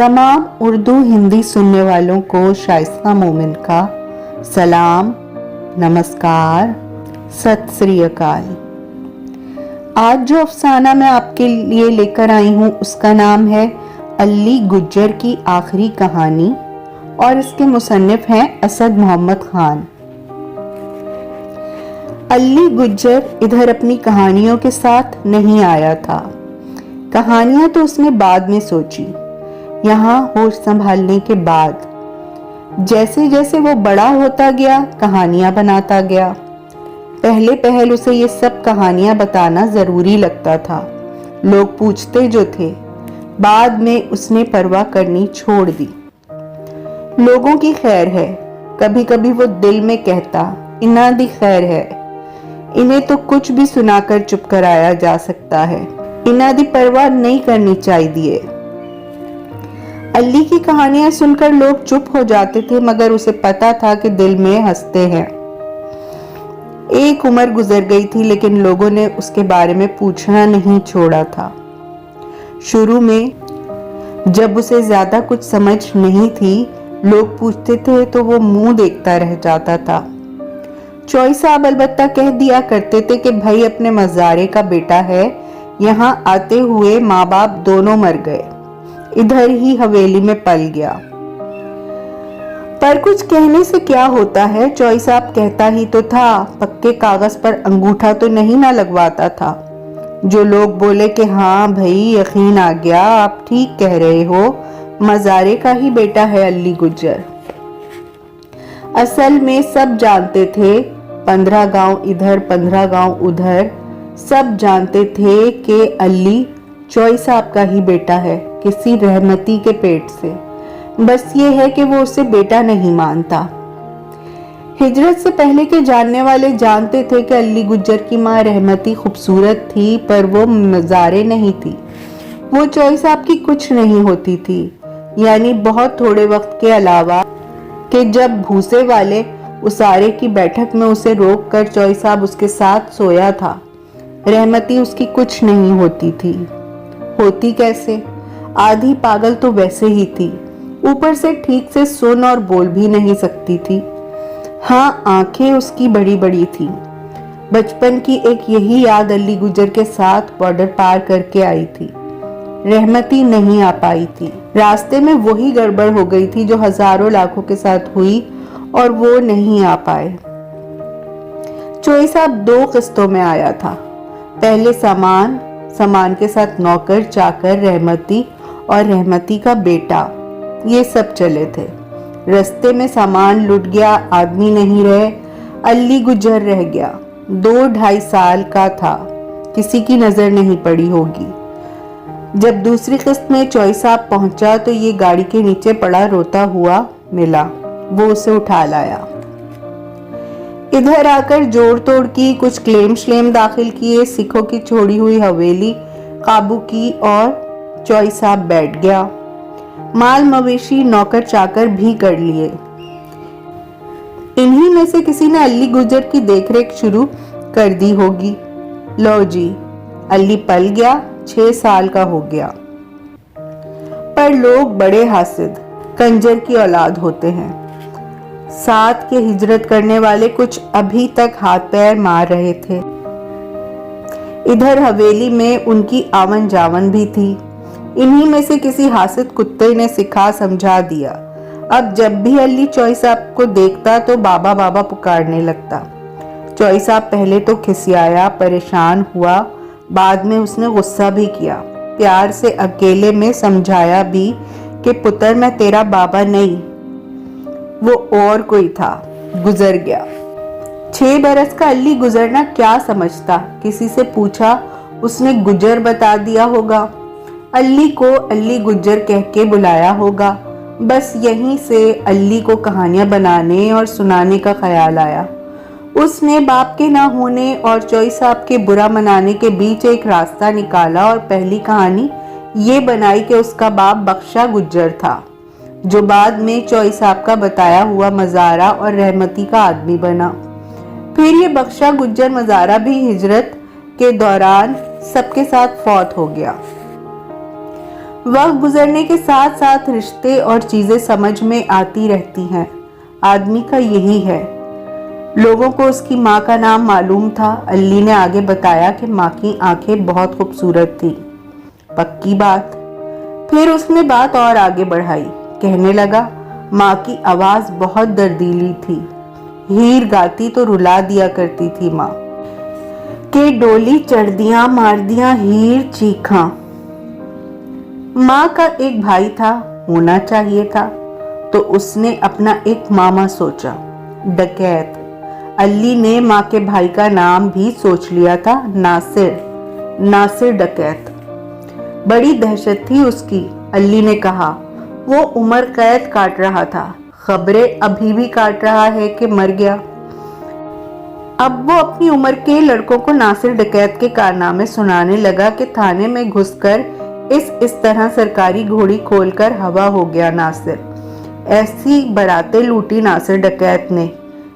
तमाम उर्दू हिंदी सुनने वालों को शाइस्ता मोमिन का सलाम, नमस्कार, सत श्री अकाल। आज जो अफसाना मैं आपके लिए लेकर आई हूँ उसका नाम है अली गुज्जर की आखिरी कहानी और इसके मुसन्निफ हैं असद मोहम्मद खान। अली गुज्जर इधर अपनी कहानियों के साथ नहीं आया था। कहानियां तो उसने बाद में सोची, यहाँ होश संभालने के बाद। जैसे जैसे वो बड़ा होता गया कहानियां बनाता गया। पहले पहल उसे ये सब कहानियां बताना जरूरी लगता था, लोग पूछते जो थे। बाद में उसने परवाह करनी छोड़ दी। लोगों की खैर है, कभी कभी वो दिल में कहता इन्हां दी खैर है, इन्हें तो कुछ भी सुनाकर चुप कराया जा सकता है, इन्हां दी परवाह नहीं करनी चाहिए। अली की कहानियां सुनकर लोग चुप हो जाते थे, मगर उसे पता था कि दिल में हंसते हैं। एक उम्र गुजर गई थी, लेकिन लोगों ने उसके बारे में पूछना नहीं छोड़ा था। शुरू में जब उसे ज्यादा कुछ समझ नहीं थी, लोग पूछते थे तो वो मुंह देखता रह जाता था। चौई साहब अलबत्ता कह दिया करते थे कि भाई अपने मज़ारे का बेटा है, यहाँ आते हुए माँ बाप दोनों मर गए, इधर ही हवेली में पल गया। पर कुछ कहने से क्या होता है, चौई साहब कहता ही तो था, पक्के कागज पर अंगूठा तो नहीं ना लगवाता था। जो लोग बोले कि हाँ भाई यकीन आ गया, आप ठीक कह रहे हो, मज़ारे का ही बेटा है अली गुज्जर। असल में सब जानते थे, 15 गांव इधर 15 गांव उधर, सब जानते थे कि अली चौई साहब का ही बेटा है, किसी रहमती के पेट से। बस ये है कि वो उसे बेटा नहीं मानता। हिजरत से पहले के जानने वाले जानते थे कि अली गुज्जर की माँ रहमती खूबसूरत थी, पर वो मज़ारे नहीं थी। वो चौई साहब की कुछ नहीं होती थी, यानी बहुत थोड़े वक्त के अलावा कि जब भूसे वाले उसारे की बैठक में उसे रोक कर चौई साहब उसके साथ सोया था। रहमती उसकी कुछ नहीं होती थी। होती कैसे? आधी पागल तो वैसे ही थी, ऊपर से ठीक से सुन और बोल भी नहीं सकती थी। हाँ, आंखें उसकी बड़ी बड़ी थी। बचपन की एक यही याद अली गुज्जर के साथ बॉर्डर पार करके आई थी। रहमती नहीं आ पाई थी। रास्ते में वही गड़बड़ हो गई थी जो हजारों लाखों के साथ हुई, और वो नहीं आ पाए। चौई साहब 2 किस्तों में आया था। पहले सामान के साथ नौकर चाकर, रहमती और रहमती का बेटा, ये सब चले थे। रास्ते में सामान लुट गया, आदमी नहीं रहे, अली गुज्जर रह गया। 2-2.5 साल का था, किसी की नजर नहीं पड़ी होगी। जब दूसरी किस्त में चौई साहब पहुंचा तो ये गाड़ी के नीचे पड़ा रोता हुआ मिला। वो उसे उठा लाया। इधर आकर जोड़ तोड़ की, कुछ क्लेम श्लेम दाखिल किए, सिखों की छोड़ी हुई हवेली काबू की और चौई साहब बैठ गया। माल मवेशी नौकर चाकर भी कर लिए। इन्हीं में से किसी ने अली गुज्जर की देखरेख शुरू कर दी होगी। लो जी, अली पल गया, 6 साल का हो गया। पर लोग बड़े हासिद, कंजर की औलाद होते हैं। साथ के हिजरत करने वाले कुछ अभी तक हाथ पैर मार रहे थे। इधर हवेली में उनकी आवन जावन भी थी। इन्हीं में से किसी हासिद कुत्ते ने सिखा समझा दिया। अब जब भी अली चौई साहब को देखता तो बाबा बाबा पुकारने लगता। चौई साहब पहले तो खिसियाया, परेशान हुआ, बाद में उसने गुस्सा भी किया। प्यार से अकेले में समझाया भी कि पुत्र मैं तेरा बाबा नहीं, वो और कोई था, गुजर गया। 6 बरस का अली गुजरना क्या समझता? किसी से पूछा, उसने गुज्जर बता दिया होगा। अली को अली गुज्जर कह के बुलाया होगा। बस यहीं से अली को कहानियां बनाने और सुनाने का ख्याल आया। उसने बाप के ना होने और चौई साहब के बुरा मनाने के बीच एक रास्ता निकाला और पहली कहानी ये बनाई कि उसका बाप बख्शा गुज्जर था, जो बाद में चौई साहब का बताया हुआ मज़ारा और रहमती का आदमी बना। फिर ये बख्शा गुज्जर मज़ारा भी हिजरत के दौरान सबके साथ फौत हो गया। वक्त गुजरने के साथ साथ रिश्ते और चीजें समझ में आती रहती हैं। आदमी का यही है। लोगों को उसकी माँ का नाम मालूम था। अल्ली ने आगे बताया कि माँ की आंखें बहुत खूबसूरत थी। पक्की बात। फिर उसने बात और आगे बढ़ाई। कहने लगा, माँ की आवाज बहुत दर्दीली थी। हीर गाती तो रुला दिया करती थी माँ के डोली चढ़ दिया मार दिया हीर चीखा। माँ का एक भाई था, होना चाहिए था, तो उसने अपना एक मामा सोचा, डकैत। अल्ली ने माँ के भाई का नाम भी सोच लिया था, नासिर। नासिर डकैत। बड़ी दहशत थी उसकी। अल्ली ने कहा, वो उम्र कैद काट रहा था, खबरें अभी भी काट रहा है कि मर गया। अब वो अपनी उम्र के लड़कों को नासिर डकैत के कारनामे सुनाने लगा कि थाने में घुसकर इस तरह सरकारी घोड़ी खोलकर हवा हो गया नासिर। ऐसी बरातें लूटी नासिर डकैत ने।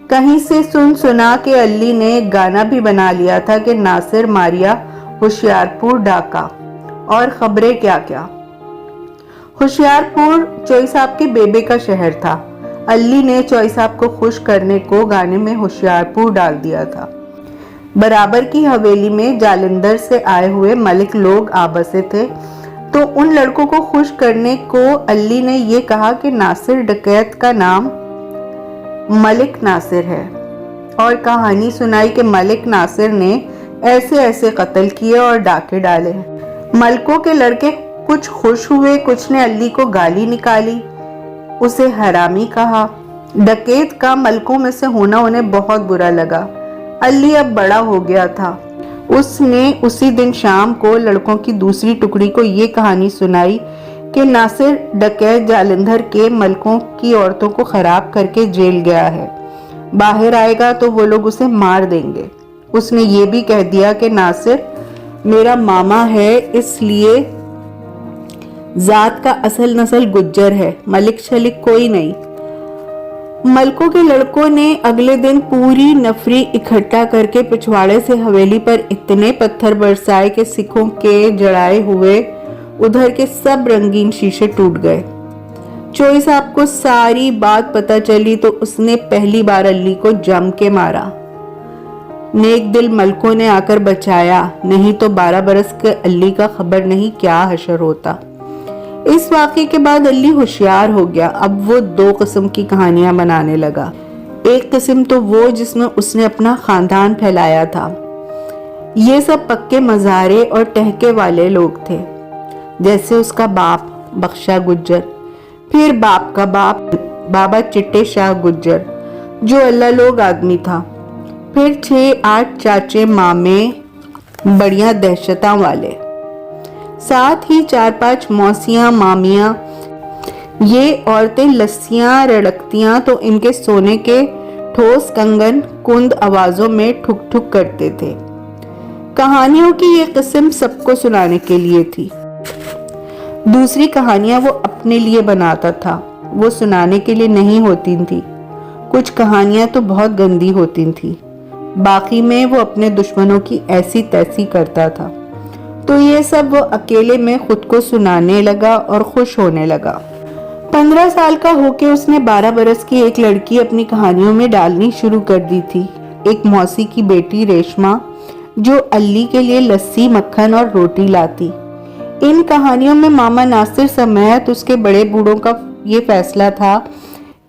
कहीं से सुना के अल्ली ने एक गाना भी बना लिया था कि नासिर मारिया होशियारपुर डाका, और खबरें क्या क्या। होशियारपुर चोई साहब के बेबे का शहर था। अल्ली ने चोई साहब को खुश करने को गाने में होशियारपुर डाल दिया था। बराबर की हवेली में जालंधर से आए हुए मलिक लोग आ बसे थे, तो उन लड़कों को खुश करने को अल्ली ने ये कहा कि नासिर डकैत का नाम मलिक नासिर है, और कहानी सुनाई कि मलिक नासिर ने ऐसे ऐसे कत्ल किए और डाके डाले। मलकों के लड़के कुछ खुश हुए, कुछ ने अल्ली को गाली निकाली, उसे हरामी कहा। डकैत का मलकों में से होना उन्हें बहुत बुरा लगा। अल्ली अब बड़ा हो गया था। उसने उसी दिन शाम को लड़कों की दूसरी टुकड़ी को ये कहानी सुनाई कि नासिर डकैत जालंधर के मलकों की औरतों को खराब करके जेल गया है। बाहर आएगा तो वो लोग उसे मार देंगे। उसने ये भी कह दिया कि नासिर मेरा मामा है, इसलिए जात का असल नस्ल गुज्जर है, मलिक शलिक कोई नहीं। मलकों के लड़कों ने अगले दिन पूरी नफरी इकट्ठा करके पिछवाड़े से हवेली पर इतने पत्थर बरसाए कि सिखों के जड़ाए हुए उधर के सब रंगीन शीशे टूट गए। चोई साहब को सारी बात पता चली तो उसने पहली बार अल्ली को जम के मारा। नेक दिल मलकों ने आकर बचाया, नहीं तो 12 बरस के अल्ली का खबर नहीं क्या हशर होता। इस वाक़े के बाद अल्ली होशियार हो गया। अब वो 2 किस्म की कहानियां बनाने लगा। एक किस्म तो वो जिसमें उसने अपना खानदान फैलाया था। ये सब पक्के मज़ारे और टहके वाले लोग थे, जैसे उसका बाप बख्शा गुज्जर, फिर बाप का बाप बाबा चिट्टे शाह गुज्जर जो अल्लाह लोग आदमी था, फिर 6-8 चाचे मामे बढ़िया दहशतां वाले, साथ ही 4-5 मौसियां मामियां। ये औरतें लस्सियां रड़कतियां तो इनके सोने के ठोस कंगन कुंद आवाजों में ठुक ठुक करते थे। कहानियों की ये किस्म सबको सुनाने के लिए थी। दूसरी कहानियां वो अपने लिए बनाता था, वो सुनाने के लिए नहीं होती थी। कुछ कहानियां तो बहुत गंदी होती थी, बाकी में वो अपने दुश्मनों की ऐसी तैसी करता था। तो ये सब वो अकेले में खुद को सुनाने लगा और खुश होने लगा। 15 साल का होके उसने 12 बरस की एक लड़की अपनी कहानियों में डालनी शुरू कर दी थी। एक मौसी की बेटी रेशमा, जो अल्ली के लिए लस्सी मक्खन और रोटी लाती। इन कहानियों में मामा नासिर समेत उसके बड़े बूढ़ों का ये फैसला था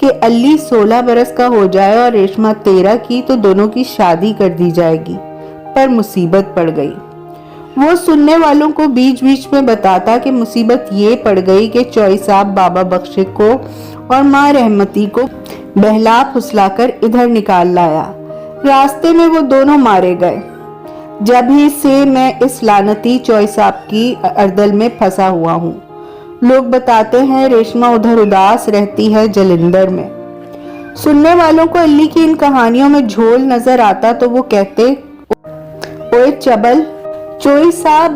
कि अल्ली 16 बरस का हो जाए और रेशमा 13 की तो दोनों की शादी कर दी जाएगी। पर मुसीबत पड़ गई। वो सुनने वालों को बीच बीच में बताता कि मुसीबत ये पड़ गई कि चोई साहब बाबा बख्शे को और माँ रहमती को बहला फुसलाकर इधर निकाल लाया। रास्ते में वो दोनों मारे गए। जब ही से मैं इस लानती चोई साहब की अर्दल में फंसा हुआ हूँ। लोग बताते हैं रेशमा उधर उदास रहती है जालंधर में। सुनने वालों को अल्ली की इन कहानियों में झोल नजर आता तो वो कहते, ओए चबल, चोई साहब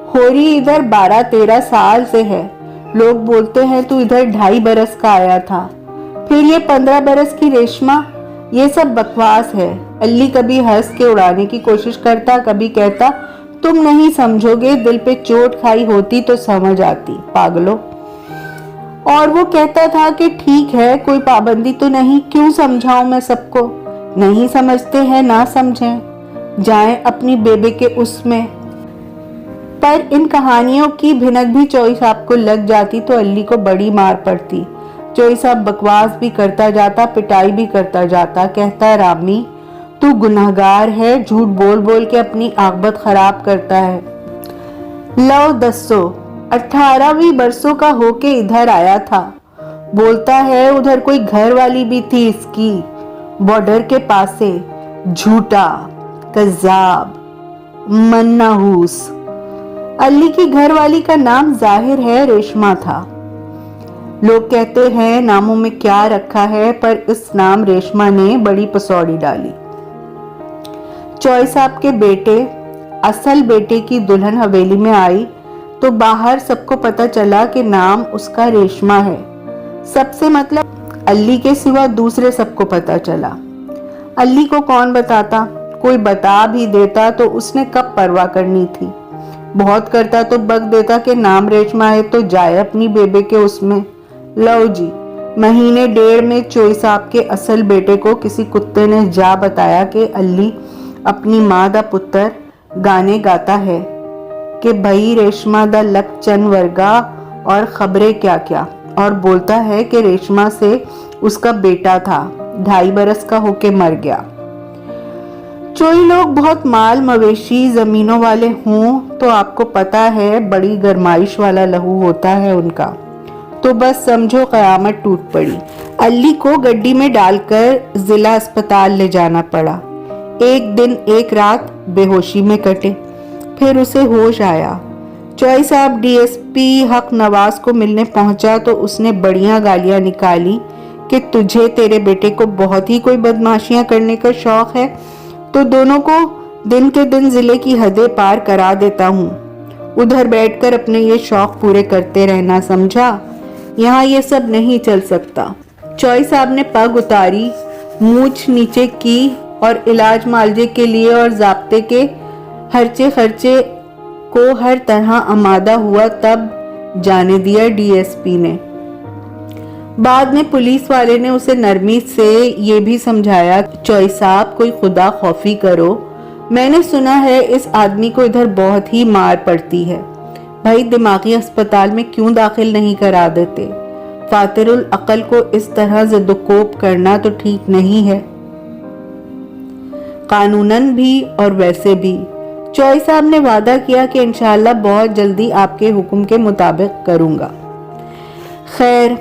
होरी इधर 12-13 साल से है। लोग बोलते हैं तू इधर 2.5 बरस का आया था। फिर ये 15 बरस की रेशमा, ये सब बकवास है। अल्ली कभी हंस के उड़ाने की कोशिश करता, कभी कहता तुम नहीं समझोगे, दिल पे चोट खाई होती तो समझ आती, पागलों। और वो कहता था कि ठीक है, कोई पाबंदी तो नहीं, क्यों समझाऊं मैं सबको, नहीं समझते हैं ना समझें, जाएं अपनी बेबे के उसमें। पर इन कहानियों की भिनक भी चोई साहब को लग जाती तो अल्ली को बड़ी मार पड़ती। चोई साहब बकवास भी करता जाता, पिटाई भी करता जाता, कहता रामी तू गुनहगार है, झूठ बोल बोल के अपनी आकबत खराब करता है। लो दसो 18वीं बरसों का होके इधर आया था, बोलता है उधर कोई घर वाली भी थी इसकी, बॉर्डर के पासे, झूठा, कज़्ज़ाब, मन्नाहूस। अली की घर वाली का नाम जाहिर है रेशमा था। लोग कहते हैं नामों में क्या रखा है, पर इस नाम रेशमा ने बड़ी पसौड़ी डाली। चोई साहब के बेटे, असल बेटे की दुल्हन हवेली में आई तो बाहर सबको पता चला कि नाम उसका रेशमा है। सबसे मतलब अली के सिवा दूसरे सबको पता चला। अली को कौन बताता, कोई बता भी देता तो उसने कब परवाह करनी थी। बहुत करता तो बक देता कि नाम रेशमा है तो जाए अपनी बेबे के उसमें। लो जी, महीने डेढ़ में चोई साहब के असल बेटे को किसी कुत्ते ने जा बताया कि अली अपनी मां दा पुत्र गाने गाता है कि भई रेशमा दा लक चन वर्गा और खबरें क्या क्या, और बोलता है कि रेशमा से उसका बेटा था, 2.5 बरस का होके मर गया। चोई लोग बहुत माल मवेशी जमीनों वाले हों तो आपको पता है बड़ी गरमाइश वाला लहू होता है उनका, तो बस समझो कयामत टूट पड़ी। अली को गड्डी में डालकर जिला अस्पताल ले जाना पड़ा। एक दिन एक रात बेहोशी में कटे, फिर उसे होश आया। चोई साहब डीएसपी हक नवाज को मिलने पहुंचा तो उसने बढ़िया गालियां निकाली कि तुझे तेरे बेटे को बहुत ही कोई बदमाशियां करने का शौक है तो दोनों को दिन के दिन जिले की हदें पार करा देता हूँ, उधर बैठकर अपने ये शौक पूरे करते रहना, समझा, यहाँ ये सब नहीं चल सकता। चोई साहब ने पग उतारी, मूछ नीचे की और इलाज मालजे के लिए और जाब्ते के खर्चे को हर तरह आमादा हुआ, तब जाने दिया डीएसपी ने। बाद में पुलिस वाले ने उसे नरमी से ये भी समझाया, चोई साहब कोई खुदा खौफी करो, मैंने सुना है इस आदमी को इधर बहुत ही मार पड़ती है, भाई दिमागी अस्पताल में क्यों दाखिल नहीं करा देते, फातिरुल अकल को इस तरह ज़िद्दोकोप करना तो ठीक नहीं है, कानूनन भी और वैसे भी। चोई साहब ने वादा किया कि इंशाल्लाह बहुत जल्दी आपके हुक्म के मुताबिक करूंगा। खैर,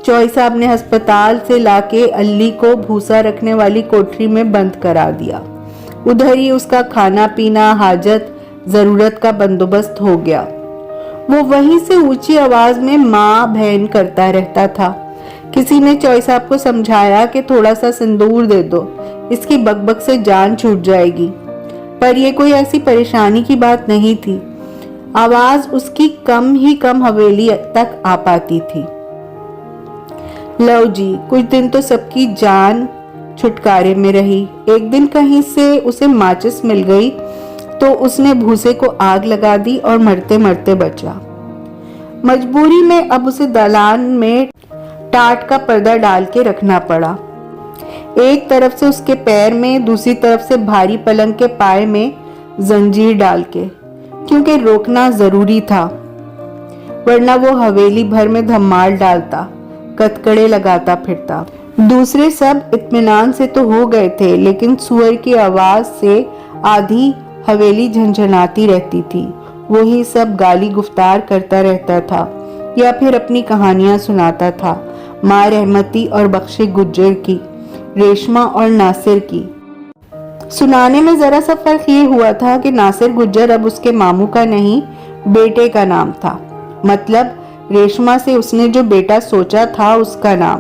चोई साहब ने अस्पताल से लाके अली को भूसा रखने वाली कोठरी में बंद करा दिया। उधर ही उसका खाना पीना, हाजत जरूरत का बंदोबस्त हो गया। वो वहीं से ऊंची आवाज में माँ बहन करता रहता था। किसी ने चोई साहब को समझाया कि थोड़ा सा सिंदूर दे दो, इसकी बकबक से जान छूट जाएगी, पर यह कोई ऐसी परेशानी की बात नहीं थी। आवाज उसकी कम ही कम हवेली तक आ पाती थी। लो जी, कुछ दिन तो सबकी जान छुटकारे में रही। एक दिन कहीं से उसे माचिस मिल गई तो उसने भूसे को आग लगा दी और मरते मरते बचा। मजबूरी में अब उसे दालान में टाट का पर्दा डाल के रखना पड़ा, एक तरफ से उसके पैर में, दूसरी तरफ से भारी पलंग के पाए में जंजीर डाल के, क्योंकि रोकना जरूरी था, वरना वो हवेली भर में धमाल डालता, कतकड़े लगाता फिरता। दूसरे सब इत्मीनान से तो हो गए थे, लेकिन सुअर की आवाज से आधी हवेली झंझनाती रहती थी। वही सब गाली गुफ्तार करता रहता था या फिर अपनी कहानियां सुनाता था, माँ रहमती और बख्शे गुज्जर की, रेशमा और नासिर की। सुनाने में जरा सा फर्क ये हुआ था कि नासिर गुज्जर अब उसके मामू का नहीं, बेटे का नाम था, मतलब रेशमा से उसने जो बेटा सोचा था उसका नाम।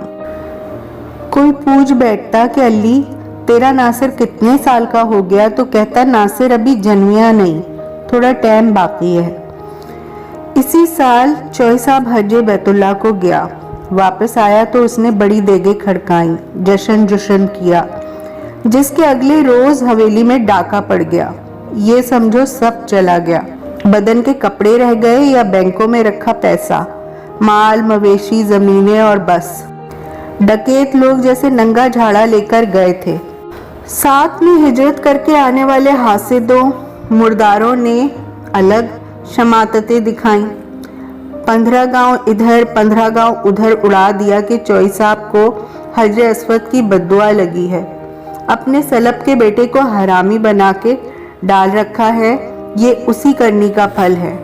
कोई पूछ बैठता कि अली तेरा नासिर कितने साल का हो गया, तो कहता नासिर अभी जन्मिया नहीं, थोड़ा टाइम बाकी है। इसी साल चोई साहब हज बैतुल्लाह को गया, वापस आया तो उसने बड़ी देगे खड़काई, जश्न जुश्न किया, जिसके अगले रोज हवेली में डाका पड़ गया। ये समझो सब चला गया। बदन के कपड़े रह गए या बैंकों में रखा पैसा, माल मवेशी जमीनें और बस। डकैत लोग जैसे नंगा झाड़ा लेकर गए थे। साथ में हिजरत करके आने वाले हासिदों मुर्दारों ने अलग शमाततें दिखाई। 15 गांव इधर 15 गांव उधर उड़ा दिया कि चौई साहब को हजर अस्वद की बद्दुआ लगी है, अपने सलब के बेटे को हरामी बना के डाल रखा है, ये उसी करनी का फल है।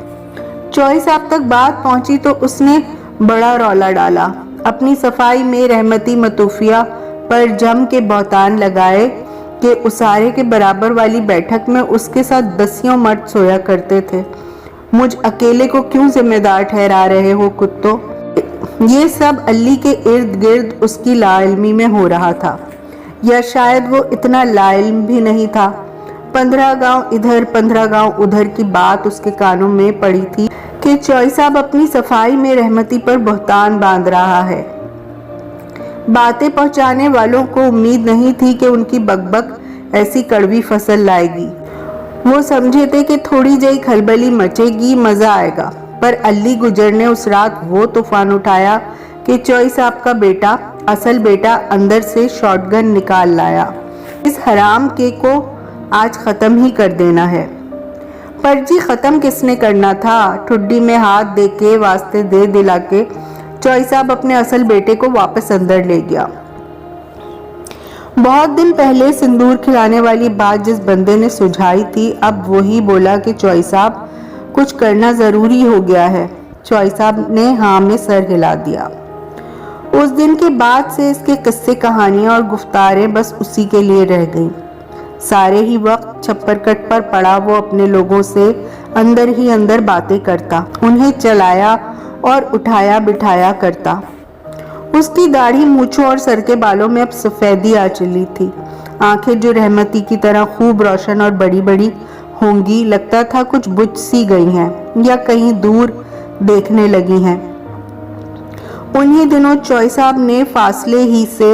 चौई साहब तक बात पहुंची तो उसने बड़ा रौला डाला, अपनी सफाई में रहमती मतूफिया पर जम के बहतान लगाए कि उसारे के बराबर वाली बैठक में उसके साथ 10 मर्द सोया करते थे। मुझ अकेले को क्यों जिम्मेदार ठहरा रहे हो कुत्तों? ये सब अली के इर्द गिर्द उसकी लाइल्मी में हो रहा था, या शायद वो इतना लाइल्म भी नहीं था। 15 गांव इधर 15 गांव उधर की बात उसके कानों में पड़ी थी कि चौई साहब अपनी सफाई में रहमती पर बहतान बांध रहा है। बातें पहुंचाने वालों को उम्मीद नहीं थी कि उनकी बकबक ऐसी कड़वी फसल लाएगी। वो समझे थे कि थोड़ी जही खलबली मचेगी, मजा आएगा, पर अली गुजर ने उस रात वो तूफान उठाया कि चौई साहब का बेटा, असल बेटा, अंदर से शॉटगन निकाल लाया। इस हराम के को आज खत्म ही कर देना है। पर जी खत्म किसने करना था? ठुड्डी में हाथ दे के वास्ते दे दिला के चौई साहब अपने असल बेटे को वापस अंदर ले गया। बहुत दिन पहले सिंदूर खिलाने वाली बात जिस बंदे ने सुझाई थी, अब वही बोला कि चौई साहब कुछ करना जरूरी हो गया है। चौई साहब ने हाँ में सर हिला दिया। उस दिन के बाद से इसके किस्से कहानियां और गुफ्तारें बस उसी के लिए रह गईं। सारे ही वक्त छप्परकट पर पड़ा वो अपने लोगों से अंदर ही अंदर बातें करता, उन्हें चलाया और उठाया बिठाया करता। उसकी दाढ़ी, मूंछों और सर के बालों में अब सफेदी आ चली थी। आंखें जो रहमती की तरह खूब रोशन और बड़ी बड़ी होंगी, लगता था कुछ बुझ सी गई हैं या कहीं दूर देखने लगी हैं। उन्हीं दिनों चौई साहब ने फासले ही से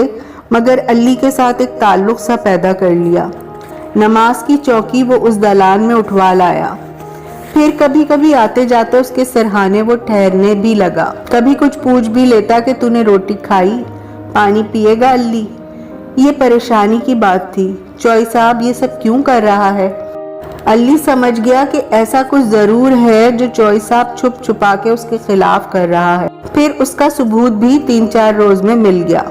मगर अली के साथ एक ताल्लुक सा पैदा कर लिया। नमाज की चौकी वो उस दलान में उठवा लाया। फिर कभी कभी आते जाते उसके सरहाने वो ठहरने भी लगा। कभी कुछ पूछ भी लेता कि तूने रोटी खाई, पानी पिएगा अली? ये परेशानी की बात थी। चौई साहब ये सब क्यों कर रहा है? अली समझ गया कि ऐसा कुछ जरूर है जो चौई साहब छुप छुपा के उसके खिलाफ कर रहा है। फिर उसका सबूत भी 3-4 रोज में मिल गया।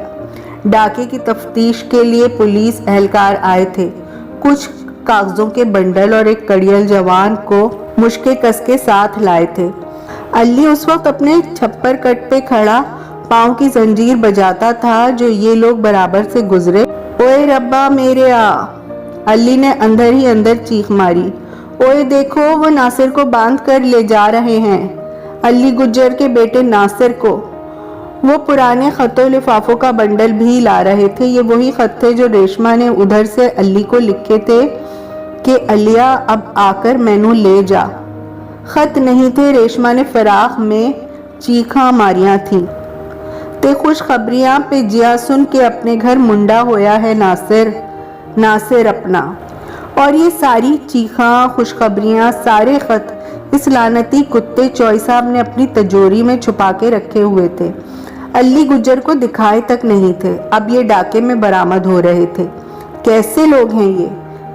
डाके की तफ्तीश के लिए पुलिस एहलकार आए थे। कुछ कागजों के बंडल और एक कड़ियल जवान को मुश्के कस के साथ लाए थे। अली उस वक्त अपने छप्पर कट पे खड़ा पाँव की जंजीर बजाता था जो ये लोग बराबर से गुजरे। ओए रब्बा मेरे आ! अली ने अंदर ही अंदर चीख मारी। ओए देखो, वो नासिर को बांध कर ले जा रहे हैं। अली गुज्जर के बेटे नासिर को। वो पुराने खतों लिफाफों का बंडल भी ला रहे थे। ये वही खत थे जो रेशमा ने उधर से अली को लिखे थे कि अलिया अब आकर मैनू ले जा। खत नहीं थे, रेशमा ने फराख में चीखा मारियां थी। ते खुशखबरियां पे जिया सुन के अपने घर मुंडा होया है नासिर, नासिर अपना। और ये सारी चीखा, खुशखबरियां, सारे खत इस लानती कुत्ते चौई साहब ने अपनी तिजोरी में छुपा के रखे हुए थे। अली गुज्जर को दिखाए तक नहीं थे। अब ये डाके में बरामद हो रहे थे। कैसे लोग हैं ये?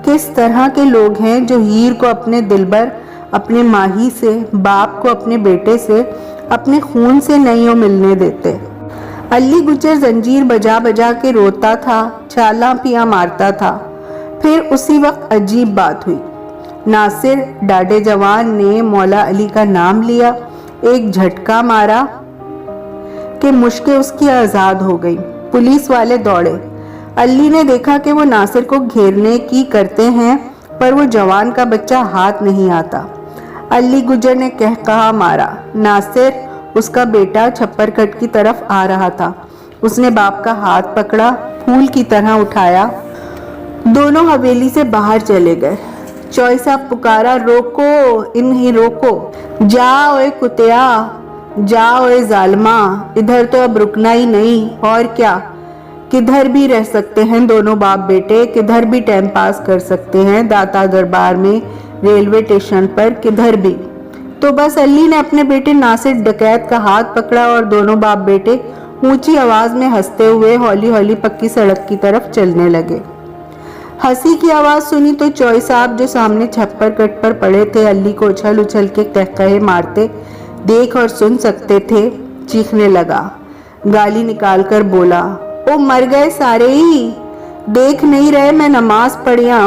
किस तरह के लोग हैं जो हीर को अपने दिलबर, अपने माही से, बाप को अपने बेटे से, अपने खून से नहीं मिलने देते। अली गुज्जर जंजीर बजा बजा के रोता था, छाला पिया मारता था। फिर उसी वक्त अजीब बात हुई। नासिर डाडे जवान ने मौला अली का नाम लिया, एक झटका मारा कि मुश्किल उसकी आजाद हो गई। पुलिस वाले दौड़े। अली ने देखा कि वो नासिर को घेरने की करते हैं, पर वो जवान का बच्चा हाथ नहीं आता। अली गुज्जर ने कहा मारा। नासिर, उसका बेटा, छप्पर कट की तरफ आ रहा था। उसने बाप का हाथ पकड़ा, फूल की तरह उठाया। दोनों हवेली से बाहर चले गए। चौई साहब पुकारा, रोको, इन्हें रोको। जा ओए कुतिया, जा ओए जालिमा, इधर तो अब रुकना ही नहीं। और क्या? किधर भी रह सकते हैं दोनों बाप बेटे, किधर भी टाइम पास कर सकते हैं, दाता दरबार में, रेलवे स्टेशन पर, किधर भी। तो बस अल्ली ने अपने बेटे नासिर डकैत का हाथ पकड़ा और दोनों बाप बेटे ऊंची आवाज में हंसते हुए हौली हौली पक्की सड़क की तरफ चलने लगे। हंसी की आवाज सुनी तो चौई साहब जो सामने छप्पर कट पर पड़े थे अल्ली को उछल उछल के कहकहे मारते देख और सुन सकते थे, चीखने लगा। गाली निकालकर बोला, ओ मर गए सारे ही, देख नहीं रहे मैं नमाज पढ़िया,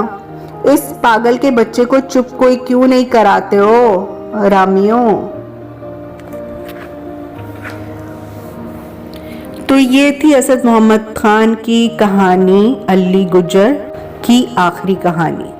इस पागल के बच्चे को चुप कोई क्यों नहीं कराते हो रामियों। तो ये थी असद मोहम्मद खान की कहानी, अल्ली गुज्जर की आखिरी कहानी।